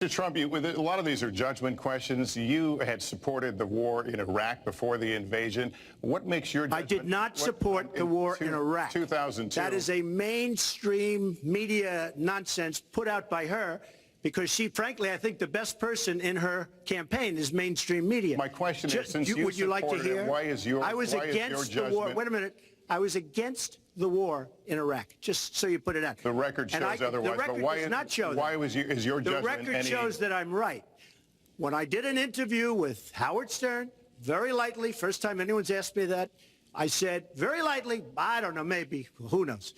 Mr. Trump, a lot of these are judgment questions. You had supported the war in Iraq before the invasion. What makes your judgment? I did not support the war in Iraq. 2002. That is a mainstream media nonsense put out by her because she, frankly, I think the best person in her campaign is mainstream media. My question is, since you would you like to hear? Why is your I was against the war. Wait a minute. I was against the war in Iraq, just so you put it out. The record shows otherwise. The record does not show that. Why is your judgment The record shows that I'm right. When I did an interview with Howard Stern, very lightly, first time anyone's asked me that, I said, very lightly, I don't know, maybe, who knows,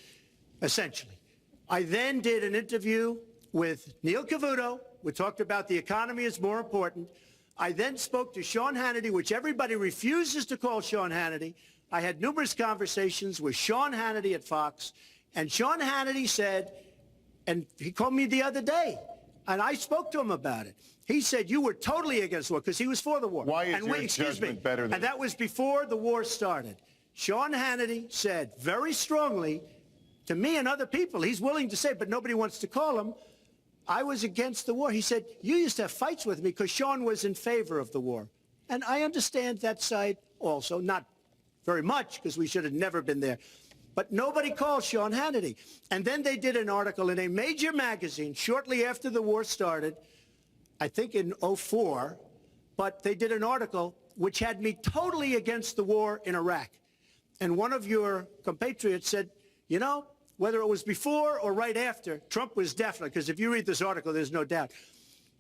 essentially. I then did an interview with Neil Cavuto. We talked about the economy is more important. I then spoke to Sean Hannity, which everybody refuses to call Sean Hannity. I had numerous conversations with Sean Hannity at Fox, and Sean Hannity said, and he called me the other day, and I spoke to him about it. He said, you were totally against the war, because he was for the war. Why is your judgment better than... And that was before the war started. Sean Hannity said very strongly to me and other people, he's willing to say, but nobody wants to call him, I was against the war. He said, you used to have fights with me because Sean was in favor of the war. And I understand that side also, not very much, because we should have never been there. But nobody called Sean Hannity. And then they did an article in a major magazine shortly after the war started, I think in '04, but they did an article which had me totally against the war in Iraq. And one of your compatriots said, you know, whether it was before or right after, Trump was definitely, because if you read this article, there's no doubt.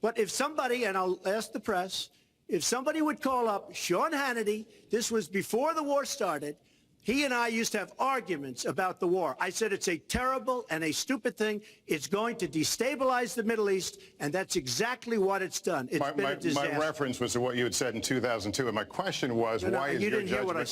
But if somebody, and I'll ask the press, if somebody would call up Sean Hannity, this was before the war started, he and I used to have arguments about the war. I said it's a terrible and a stupid thing. It's going to destabilize the Middle East, and that's exactly what it's done. It's been a disaster. My reference was to what you had said in 2002, and my question was, why is your judgment...